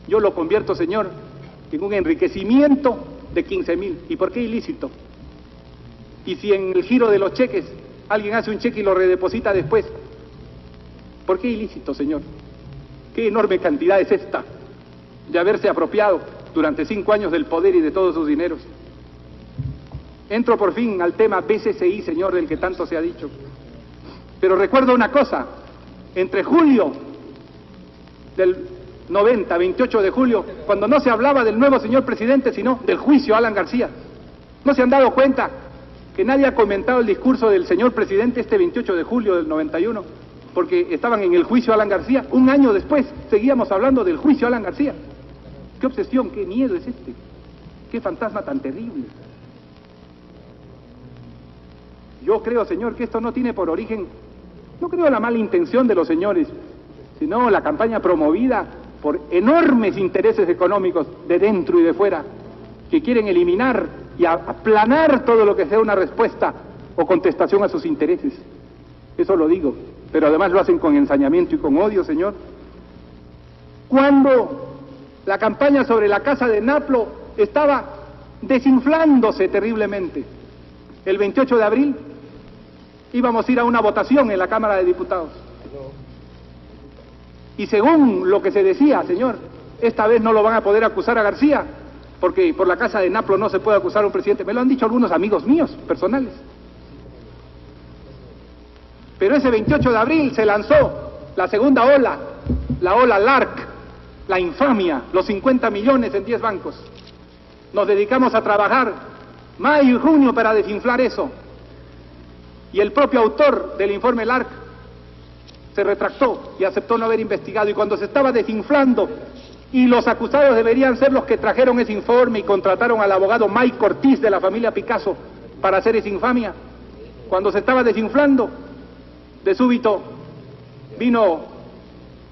yo lo convierto, señor, en un enriquecimiento de 15.000. ¿Y por qué ilícito? Y si en el giro de los cheques alguien hace un cheque y lo redeposita después, ¿por qué ilícito, señor? ¿Qué enorme cantidad es esta de haberse apropiado durante 5 años del poder y de todos sus dineros? Entro por fin al tema BCCI, señor, del que tanto se ha dicho. Pero recuerdo una cosa, entre julio del 90, 28 de julio, cuando no se hablaba del nuevo señor presidente, sino del juicio a Alan García, ¿no se han dado cuenta que nadie ha comentado el discurso del señor presidente este 28 de julio del 91? Porque estaban en el juicio a Alan García. Un año después seguíamos hablando del juicio a Alan García. ¿Qué obsesión, qué miedo es este? ¿Qué fantasma tan terrible? Yo creo, señor, que esto no tiene por origen, no creo la mala intención de los señores, sino la campaña promovida por enormes intereses económicos de dentro y de fuera, que quieren eliminar y aplanar todo lo que sea una respuesta o contestación a sus intereses. Eso lo digo, pero además lo hacen con ensañamiento y con odio, señor. Cuando la campaña sobre la casa de Naplo estaba desinflándose terriblemente, el 28 de abril íbamos a ir a una votación en la Cámara de Diputados. Y según lo que se decía, señor, esta vez no lo van a poder acusar a García, porque por la casa de Naplo no se puede acusar a un presidente. Me lo han dicho algunos amigos míos, personales. Pero ese 28 de abril se lanzó la segunda ola, la ola LARC, la infamia, los 50 millones en 10 bancos. Nos dedicamos a trabajar mayo y junio para desinflar eso. Y el propio autor del informe LARC se retractó y aceptó no haber investigado. Y cuando se estaba desinflando, y los acusados deberían ser los que trajeron ese informe y contrataron al abogado Mike Ortiz de la familia Picasso para hacer esa infamia, cuando se estaba desinflando, de súbito vino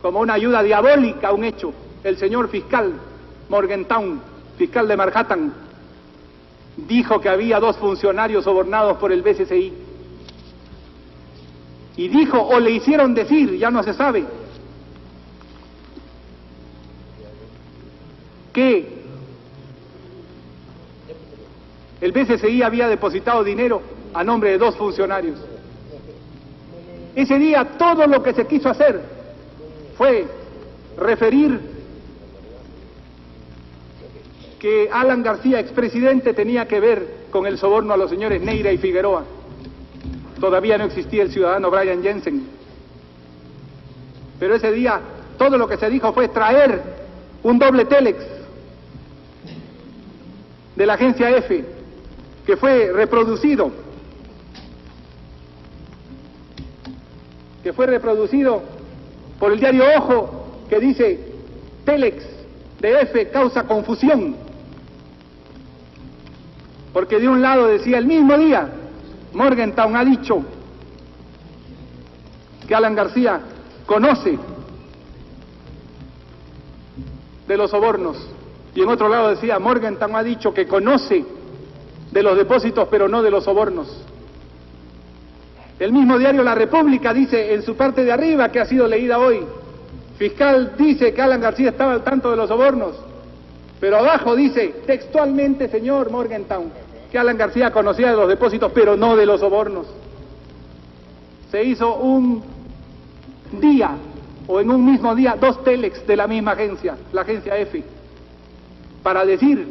como una ayuda diabólica un hecho. El señor fiscal Morgenthau, fiscal de Manhattan, dijo que había 2 funcionarios sobornados por el BCCI. Y dijo, o le hicieron decir, ya no se sabe, que el BCCI había depositado dinero a nombre de 2 funcionarios. Ese día todo lo que se quiso hacer fue referir que Alan García, expresidente, tenía que ver con el soborno a los señores Neira y Figueroa. Todavía no existía el ciudadano Brian Jensen. Pero ese día todo lo que se dijo fue traer un doble telex de la agencia EFE, que fue reproducido por el diario Ojo, que dice: telex de EFE causa confusión, porque de un lado decía, el mismo día Morgenthau ha dicho que Alan García conoce de los sobornos, y en otro lado decía, Morgenthau ha dicho que conoce de los depósitos pero no de los sobornos. El mismo diario La República dice en su parte de arriba, que ha sido leída hoy, fiscal dice que Alan García estaba al tanto de los sobornos, pero abajo dice textualmente, señor Morgenthau, que Alan García conocía de los depósitos pero no de los sobornos. Se hizo un día, o en un mismo día, 2 telex de la misma agencia, la agencia EFE, para decir,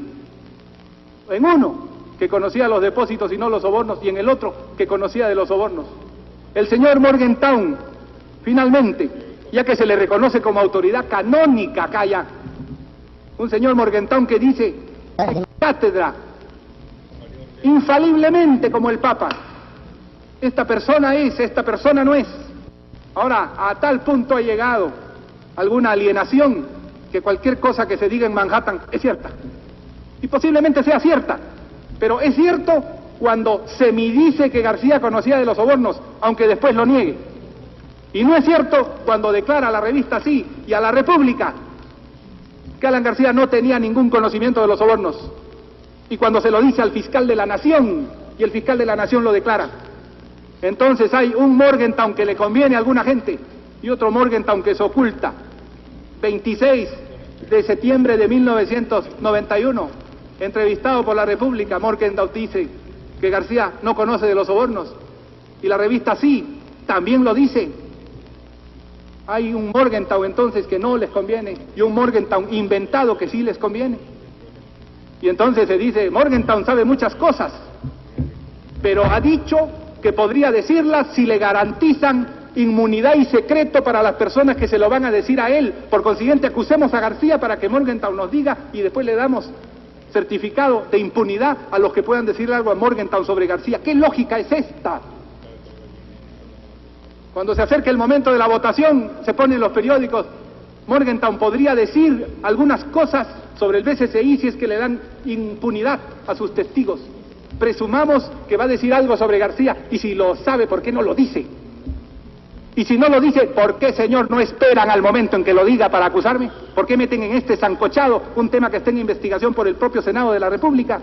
en uno, que conocía los depósitos y no los sobornos, y en el otro, que conocía de los sobornos. El señor Morgenthau, finalmente, ya que se le reconoce como autoridad canónica acá ya, un señor Morgenthau que dice, cátedra, infaliblemente como el Papa, esta persona es, esta persona no es. Ahora, a tal punto ha llegado alguna alienación que cualquier cosa que se diga en Manhattan es cierta. Y posiblemente sea cierta, pero es cierto cuando se me dice que García conocía de los sobornos, aunque después lo niegue. Y no es cierto cuando declara a la revista Sí y a la República que Alan García no tenía ningún conocimiento de los sobornos. Y cuando se lo dice al fiscal de la Nación, y el fiscal de la Nación lo declara. Entonces hay un Morgenthau que le conviene a alguna gente, y otro Morgenthau que se oculta. 26 de septiembre de 1991, entrevistado por la República, Morgenthau dice que García no conoce de los sobornos, y la revista Sí también lo dice. Hay un Morgenthau entonces que no les conviene, y un Morgenthau inventado que sí les conviene. Y entonces se dice, Morgenthau sabe muchas cosas, pero ha dicho que podría decirlas si le garantizan inmunidad y secreto para las personas que se lo van a decir a él. Por consiguiente, acusemos a García para que Morgenthau nos diga y después le damos certificado de impunidad a los que puedan decirle algo a Morgenthau sobre García. ¿Qué lógica es esta? Cuando se acerca el momento de la votación, se pone en los periódicos, Morgenthau podría decir algunas cosas sobre el BCCI si es que le dan impunidad a sus testigos. Presumamos que va a decir algo sobre García, y si lo sabe, ¿por qué no lo dice? Y si no lo dice, ¿por qué, señor, no esperan al momento en que lo diga para acusarme? ¿Por qué meten en este sancochado un tema que está en investigación por el propio Senado de la República?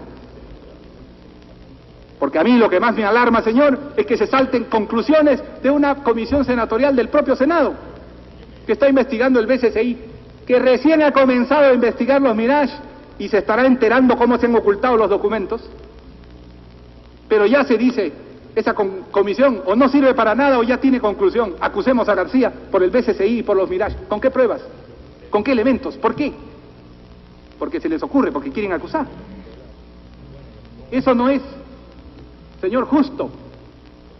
Porque a mí lo que más me alarma, señor, es que se salten conclusiones de una comisión senatorial del propio Senado, que está investigando el BCCI, que recién ha comenzado a investigar los Mirage y se estará enterando cómo se han ocultado los documentos. Pero ya se dice, esa comisión o no sirve para nada o ya tiene conclusión. Acusemos a García por el BCCI y por los Mirage. ¿Con qué pruebas? ¿Con qué elementos? ¿Por qué? Porque se les ocurre, porque quieren acusar. Eso no es, señor, justo,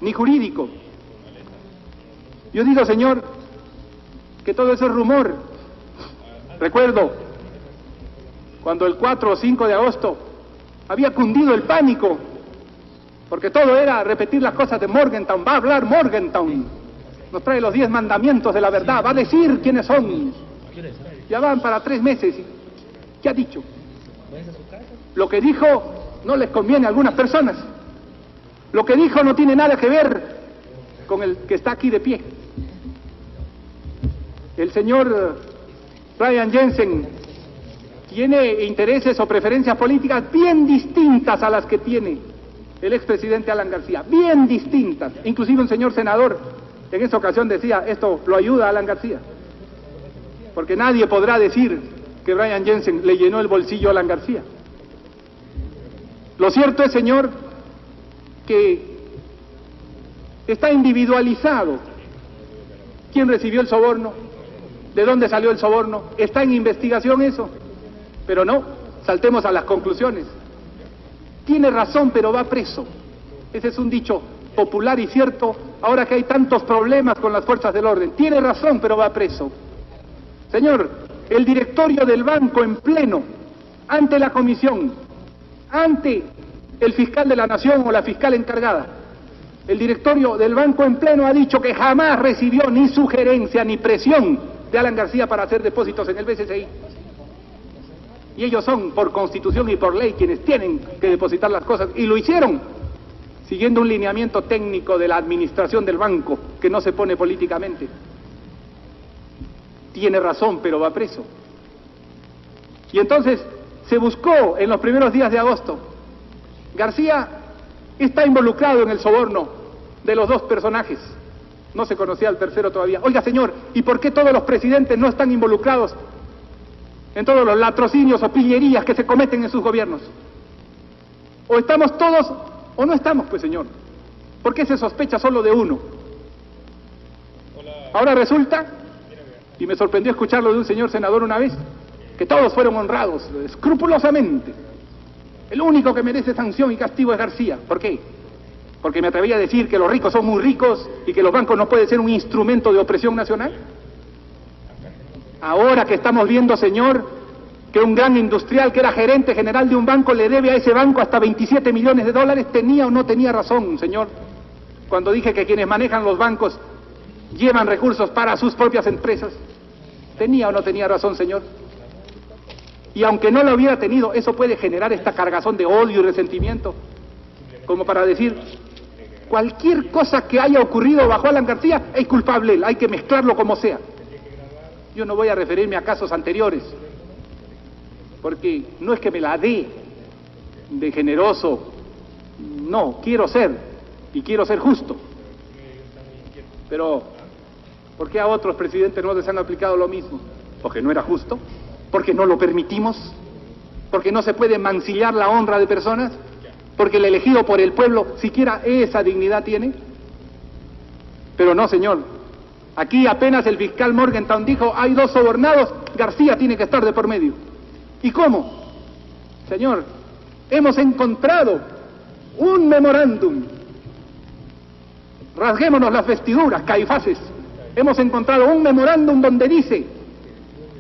ni jurídico. Yo digo, señor, que todo eso es rumor. Recuerdo cuando el 4 o 5 de agosto había cundido el pánico, porque todo era repetir las cosas de Morgenthau. Va a hablar Morgenthau, nos trae los 10 mandamientos de la verdad, va a decir quiénes son. Ya van para 3 meses. ¿Qué ha dicho? Lo que dijo no les conviene a algunas personas. Lo que dijo no tiene nada que ver con el que está aquí de pie. El señor Brian Jensen tiene intereses o preferencias políticas bien distintas a las que tiene el expresidente Alan García, bien distintas. Inclusive un señor senador en esa ocasión decía, esto lo ayuda a Alan García, porque nadie podrá decir que Brian Jensen le llenó el bolsillo a Alan García. Lo cierto es, señor, que está individualizado quién recibió el soborno, de dónde salió el soborno, está en investigación eso, pero no, saltemos a las conclusiones. Tiene razón, pero va preso. Ese es un dicho popular y cierto, ahora que hay tantos problemas con las fuerzas del orden. Tiene razón, pero va preso. Señor, el directorio del banco en pleno, ante la comisión, ante el fiscal de la Nación o la fiscal encargada, el directorio del banco en pleno ha dicho que jamás recibió ni sugerencia ni presión de Alan García para hacer depósitos en el BCCI. Y ellos son, por constitución y por ley, quienes tienen que depositar las cosas, y lo hicieron siguiendo un lineamiento técnico de la administración del banco, que no se pone políticamente. Tiene razón, pero va preso. Y entonces se buscó en los primeros días de agosto. García está involucrado en el soborno de los 2 personajes. No se conocía al tercero todavía. Oiga, señor, ¿y por qué todos los presidentes no están involucrados en todos los latrocinios o pillerías que se cometen en sus gobiernos? O estamos todos o no estamos, pues, señor. ¿Por qué se sospecha solo de uno? Ahora resulta, y me sorprendió escucharlo de un señor senador una vez, que todos fueron honrados, escrupulosamente. El único que merece sanción y castigo es García. ¿Por qué? Porque me atreví a decir que los ricos son muy ricos y que los bancos no pueden ser un instrumento de opresión nacional. Ahora que estamos viendo, señor, que un gran industrial que era gerente general de un banco le debe a ese banco hasta 27 millones de dólares, ¿tenía o no tenía razón, señor? Cuando dije que quienes manejan los bancos llevan recursos para sus propias empresas. ¿Tenía o no tenía razón, señor? Y aunque no lo hubiera tenido, eso puede generar esta cargazón de odio y resentimiento, como para decir, cualquier cosa que haya ocurrido bajo Alan García es culpable, hay que mezclarlo como sea. Yo no voy a referirme a casos anteriores, porque no es que me la dé de generoso, no, quiero ser, y quiero ser justo. Pero, ¿por qué a otros presidentes no les han aplicado lo mismo? Porque no era justo. porque no lo permitimos, porque no se puede mancillar la honra de personas, porque el elegido por el pueblo siquiera esa dignidad tiene. Pero no, señor, aquí apenas el fiscal Morgenthau dijo, hay 2 sobornados, García tiene que estar de por medio. ¿Y cómo? Señor, hemos encontrado un memorándum. Rasguémonos las vestiduras, Caifases. Hemos encontrado un memorándum donde dice,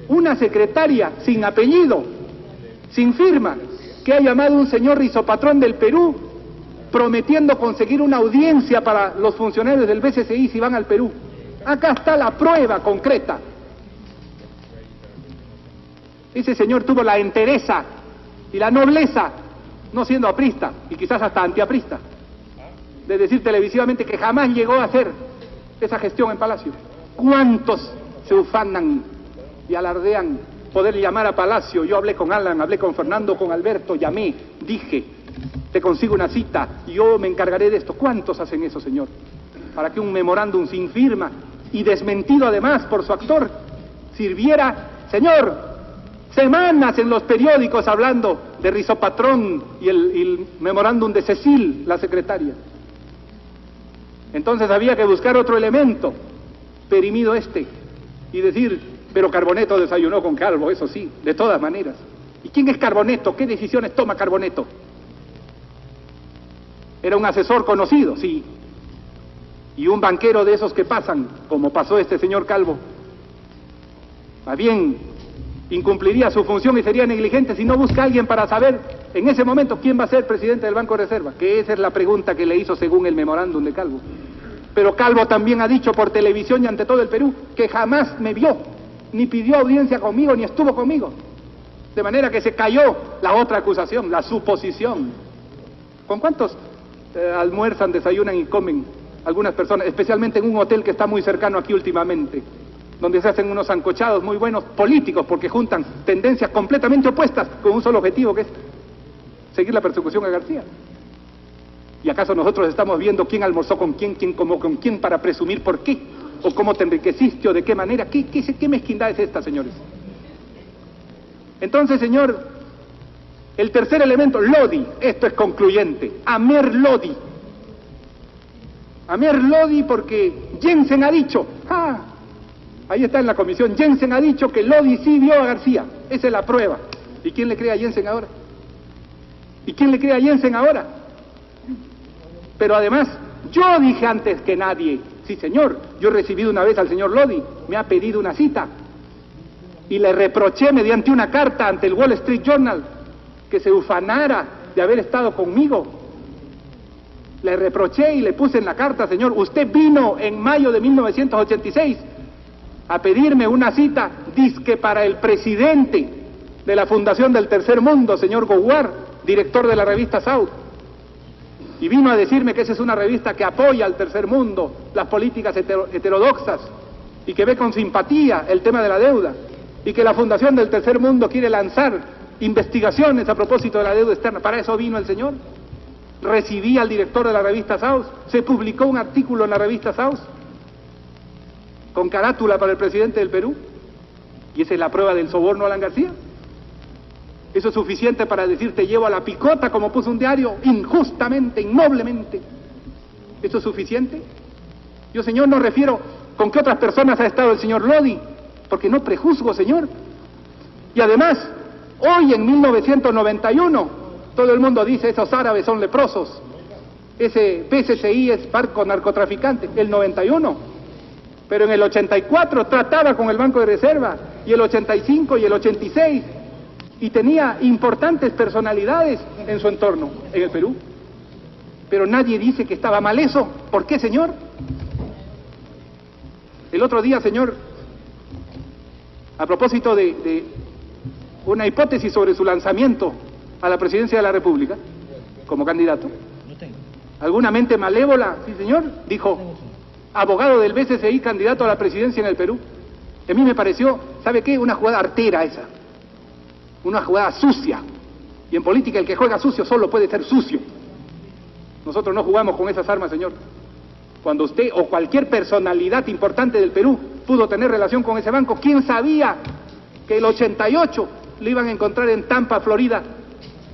una secretaria sin apellido, sin firma, que ha llamado un señor rizopatrón del Perú, prometiendo conseguir una audiencia para los funcionarios del BCCI si van al Perú. Acá está la prueba concreta. Ese señor tuvo la entereza y la nobleza, no siendo aprista, y quizás hasta antiaprista, de decir televisivamente que jamás llegó a hacer esa gestión en Palacio. ¿Cuántos se ufanan y alardean poder llamar a Palacio? Yo hablé con Alan, hablé con Fernando, con Alberto, llamé, dije, te consigo una cita, yo me encargaré de esto. ¿Cuántos hacen eso, señor? Para que un memorándum sin firma y desmentido además por su actor sirviera, señor, semanas en los periódicos hablando de Rizopatrón y el memorándum de Cecil, la secretaria. Entonces había que buscar otro elemento, perimido y decir, pero Carboneto desayunó con Calvo, eso sí, de todas maneras. ¿Y quién es Carboneto? ¿Qué decisiones toma Carboneto? Era un asesor conocido, sí, y un banquero de esos que pasan, como pasó este señor Calvo. Más bien, incumpliría su función y sería negligente si no busca a alguien para saber en ese momento quién va a ser presidente del Banco de Reserva, que esa es la pregunta que le hizo según el memorándum de Calvo. Pero Calvo también ha dicho por televisión y ante todo el Perú que jamás me vio, ni pidió audiencia conmigo, ni estuvo conmigo. De manera que se cayó la otra acusación, la suposición. ¿Con cuántos almuerzan, desayunan y comen algunas personas, especialmente en un hotel que está muy cercano aquí últimamente, donde se hacen unos sancochados muy buenos políticos porque juntan tendencias completamente opuestas con un solo objetivo, que es seguir la persecución a García? ¿Y acaso nosotros estamos viendo quién almorzó con quién comió con quién para presumir por qué? ¿O cómo te enriqueciste o de qué manera? ¿Qué mezquindad es esta, señores? Entonces, señor, el tercer elemento, Lodi, esto es concluyente, Amer Lodi. Amer Lodi porque Jensen ha dicho, ahí está en la comisión, Jensen ha dicho que Lodi sí vio a García, esa es la prueba. ¿Y quién le cree a Jensen ahora? ¿Y quién le cree a Jensen ahora? Pero además, yo dije antes que nadie, sí señor, yo he recibido una vez al señor Lodi, me ha pedido una cita, y le reproché mediante una carta ante el Wall Street Journal que se ufanara de haber estado conmigo. Le reproché y le puse en la carta, señor, usted vino en mayo de 1986 a pedirme una cita, dizque para el presidente de la Fundación del Tercer Mundo, señor Gowar, director de la revista South. Y vino a decirme que esa es una revista que apoya al tercer mundo, las políticas heterodoxas, y que ve con simpatía el tema de la deuda, y que la Fundación del Tercer Mundo quiere lanzar investigaciones a propósito de la deuda externa. Para eso vino el señor. Recibí al director de la revista South, se publicó un artículo en la revista South, con carátula para el presidente del Perú, y esa es la prueba del soborno a Alan García. ¿Eso es suficiente para decir te llevo a la picota, como puso un diario, injustamente, innoblemente? ¿Eso es suficiente? Yo, señor, no refiero con qué otras personas ha estado el señor Lodi, porque no prejuzgo, señor. Y además, hoy en 1991, todo el mundo dice esos árabes son leprosos, ese PCCI es barco narcotraficante, el 91. Pero en el 84 trataba con el Banco de Reserva, y el 85 y el 86, y tenía importantes personalidades en su entorno, en el Perú. Pero nadie dice que estaba mal eso. ¿Por qué, señor? El otro día, señor, a propósito de una hipótesis sobre su lanzamiento a la presidencia de la República, como candidato, alguna mente malévola, sí señor, dijo, abogado del BCCI, candidato a la presidencia en el Perú. A mí me pareció, ¿sabe qué? Una jugada artera esa. Una jugada sucia. Y en política el que juega sucio solo puede ser sucio. Nosotros no jugamos con esas armas, señor. Cuando usted o cualquier personalidad importante del Perú pudo tener relación con ese banco, ¿quién sabía que el 88 lo iban a encontrar en Tampa, Florida,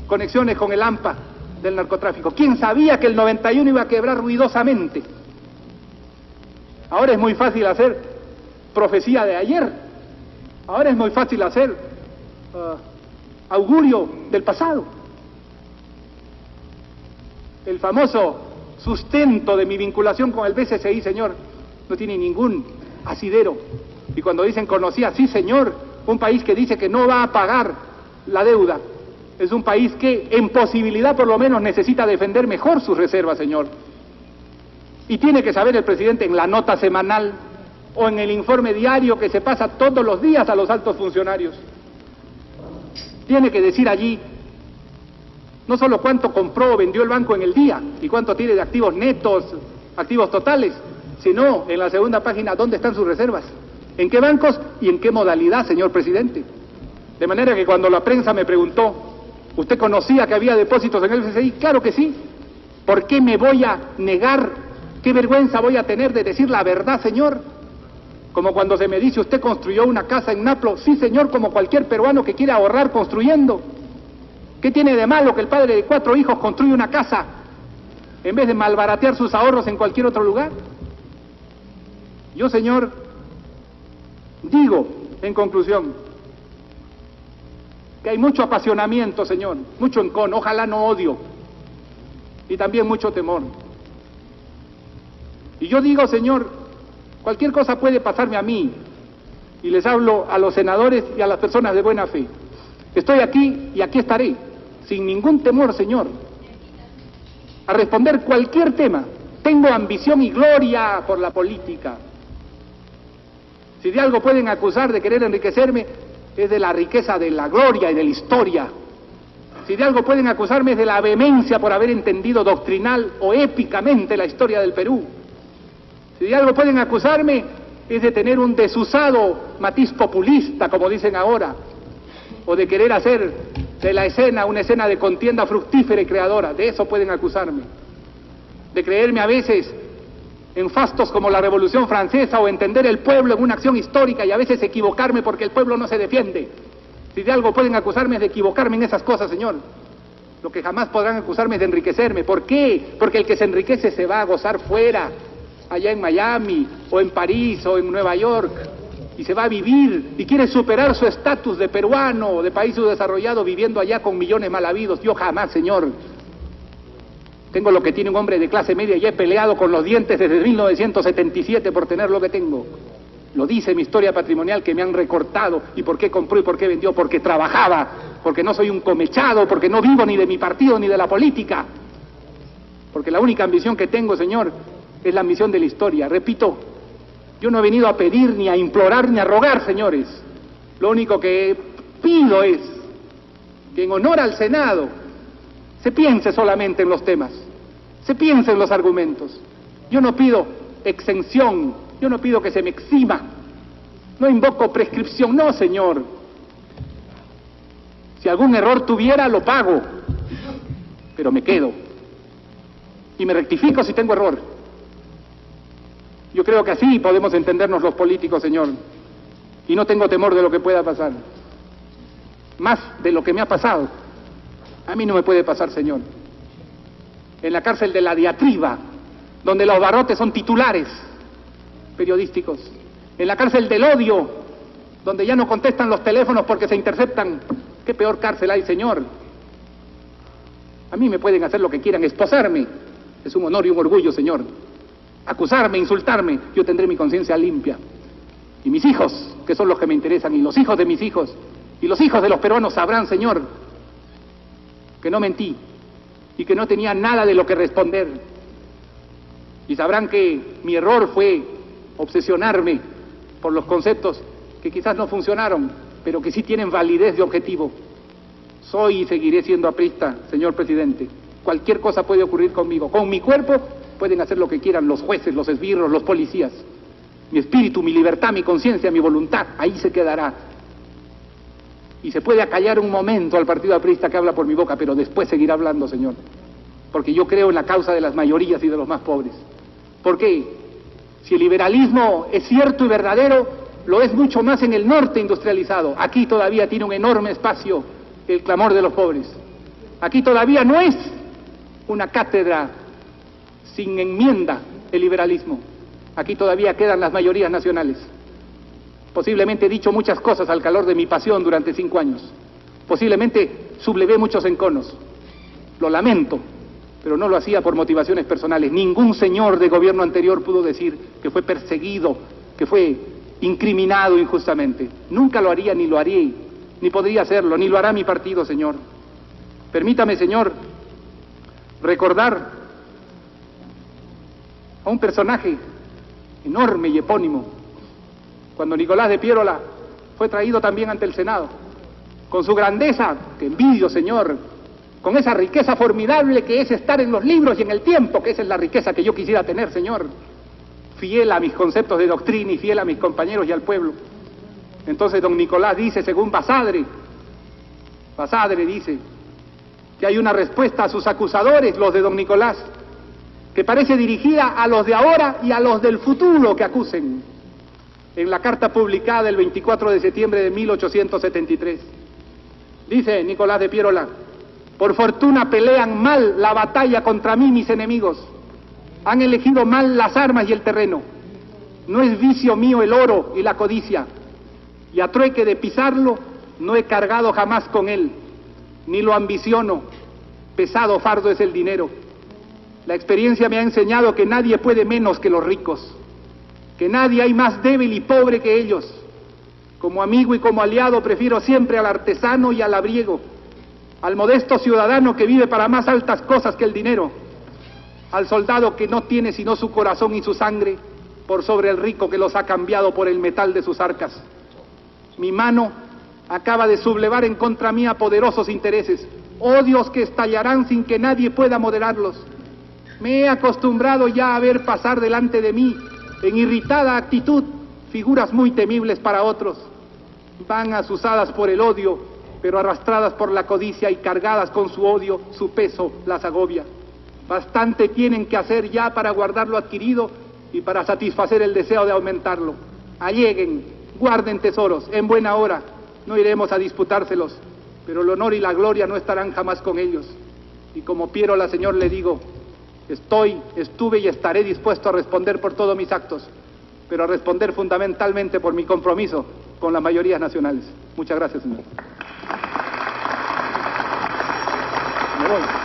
conexiones con el AMPA del narcotráfico. ¿Quién sabía que el 91 iba a quebrar ruidosamente? Ahora es muy fácil hacer profecía de ayer. Ahora es muy fácil hacer augurio del pasado. El famoso sustento de mi vinculación con el BCCI, señor, no tiene ningún asidero. Y cuando dicen conocía, sí, señor, un país que dice que no va a pagar la deuda, es un país que en posibilidad por lo menos necesita defender mejor sus reservas, señor. Y tiene que saber el presidente en la nota semanal o en el informe diario que se pasa todos los días a los altos funcionarios. Tiene que decir allí no solo cuánto compró o vendió el banco en el día y cuánto tiene de activos netos, activos totales, sino en la segunda página dónde están sus reservas, en qué bancos y en qué modalidad, señor presidente. De manera que cuando la prensa me preguntó, ¿usted conocía que había depósitos en el BCCI? Claro que sí. ¿Por qué me voy a negar? ¿Qué vergüenza voy a tener de decir la verdad, señor? Como cuando se me dice, ¿usted construyó una casa en Naplo? Sí, señor, como cualquier peruano que quiere ahorrar construyendo. ¿Qué tiene de malo que el padre de 4 hijos construya una casa en vez de malbaratear sus ahorros en cualquier otro lugar? Yo, señor, digo, en conclusión, que hay mucho apasionamiento, señor, mucho encono, ojalá no odio, y también mucho temor. Y yo digo, señor, cualquier cosa puede pasarme a mí, y les hablo a los senadores y a las personas de buena fe. Estoy aquí y aquí estaré, sin ningún temor, señor, a responder cualquier tema. Tengo ambición y gloria por la política. Si de algo pueden acusar de querer enriquecerme, es de la riqueza de la gloria y de la historia. Si de algo pueden acusarme es de la vehemencia por haber entendido doctrinal o épicamente la historia del Perú. Si de algo pueden acusarme es de tener un desusado matiz populista, como dicen ahora, o de querer hacer de la escena una escena de contienda fructífera y creadora. De eso pueden acusarme. De creerme a veces en fastos como la Revolución Francesa o entender el pueblo en una acción histórica y a veces equivocarme porque el pueblo no se defiende. Si de algo pueden acusarme es de equivocarme en esas cosas, señor. Lo que jamás podrán acusarme es de enriquecerme. ¿Por qué? Porque el que se enriquece se va a gozar fuera, allá en Miami, o en París, o en Nueva York, y se va a vivir, y quiere superar su estatus de peruano, o de país subdesarrollado, viviendo allá con millones mal habidos. Yo jamás, señor. Tengo lo que tiene un hombre de clase media y he peleado con los dientes desde 1977 por tener lo que tengo. Lo dice mi historia patrimonial, que me han recortado. ¿Y por qué compró y por qué vendió? Porque trabajaba, porque no soy un comechado, porque no vivo ni de mi partido ni de la política. Porque la única ambición que tengo, señor, es la ambición de la historia. Repito, yo no he venido a pedir, ni a implorar, ni a rogar, señores. Lo único que pido es que en honor al Senado se piense solamente en los temas, se piense en los argumentos. Yo no pido exención, yo no pido que se me exima, no invoco prescripción, no, señor. Si algún error tuviera, lo pago, pero me quedo y me rectifico si tengo error. Yo creo que así podemos entendernos los políticos, señor, y no tengo temor de lo que pueda pasar, más de lo que me ha pasado. A mí no me puede pasar, señor. En la cárcel de la diatriba, donde los barrotes son titulares periodísticos. En la cárcel del odio, donde ya no contestan los teléfonos porque se interceptan. ¿Qué peor cárcel hay, señor? A mí me pueden hacer lo que quieran, esposarme. Es un honor y un orgullo, señor. Acusarme, insultarme, yo tendré mi conciencia limpia. Y mis hijos, que son los que me interesan, y los hijos de mis hijos, y los hijos de los peruanos sabrán, señor, que no mentí y que no tenía nada de lo que responder. Y sabrán que mi error fue obsesionarme por los conceptos que quizás no funcionaron, pero que sí tienen validez de objetivo. Soy y seguiré siendo aprista, señor presidente. Cualquier cosa puede ocurrir conmigo. Con mi cuerpo pueden hacer lo que quieran los jueces, los esbirros, los policías. Mi espíritu, mi libertad, mi conciencia, mi voluntad, ahí se quedará. Y se puede acallar un momento al partido aprista que habla por mi boca, pero después seguirá hablando, señor. Porque yo creo en la causa de las mayorías y de los más pobres. ¿Por qué? Si el liberalismo es cierto y verdadero, lo es mucho más en el norte industrializado. Aquí todavía tiene un enorme espacio el clamor de los pobres. Aquí todavía no es una cátedra sin enmienda el liberalismo. Aquí todavía quedan las mayorías nacionales. Posiblemente he dicho muchas cosas al calor de mi pasión durante 5 años. Posiblemente sublevé muchos enconos. Lo lamento, pero no lo hacía por motivaciones personales. Ningún señor de gobierno anterior pudo decir que fue perseguido, que fue incriminado injustamente. Nunca lo haría, ni lo haré, ni podría hacerlo, ni lo hará mi partido, señor. Permítame, señor, recordar a un personaje enorme y epónimo, cuando Nicolás de Piérola fue traído también ante el Senado, con su grandeza, que envidio, señor, con esa riqueza formidable que es estar en los libros y en el tiempo, que esa es la riqueza que yo quisiera tener, señor, fiel a mis conceptos de doctrina y fiel a mis compañeros y al pueblo. Entonces don Nicolás dice, según Basadre dice que hay una respuesta a sus acusadores, los de don Nicolás, que parece dirigida a los de ahora y a los del futuro que acusen, en la carta publicada el 24 de septiembre de 1873. Dice Nicolás de Piérola: por fortuna pelean mal la batalla contra mí mis enemigos, han elegido mal las armas y el terreno. No es vicio mío el oro y la codicia, y a trueque de pisarlo no he cargado jamás con él, ni lo ambiciono, pesado fardo es el dinero. La experiencia me ha enseñado que nadie puede menos que los ricos, que nadie hay más débil y pobre que ellos. Como amigo y como aliado prefiero siempre al artesano y al labriego, al modesto ciudadano que vive para más altas cosas que el dinero, al soldado que no tiene sino su corazón y su sangre por sobre el rico que los ha cambiado por el metal de sus arcas. Mi mano acaba de sublevar en contra mía poderosos intereses, odios que estallarán sin que nadie pueda moderarlos. Me he acostumbrado ya a ver pasar delante de mí, en irritada actitud, figuras muy temibles para otros. Van azuzadas por el odio, pero arrastradas por la codicia y cargadas con su odio, su peso las agobia. Bastante tienen que hacer ya para guardar lo adquirido y para satisfacer el deseo de aumentarlo. Alleguen, guarden tesoros, en buena hora, no iremos a disputárselos, pero el honor y la gloria no estarán jamás con ellos. Y como Piérola, señor, le digo, estuve y estaré dispuesto a responder por todos mis actos, pero a responder fundamentalmente por mi compromiso con las mayorías nacionales. Muchas gracias, señor. Me voy.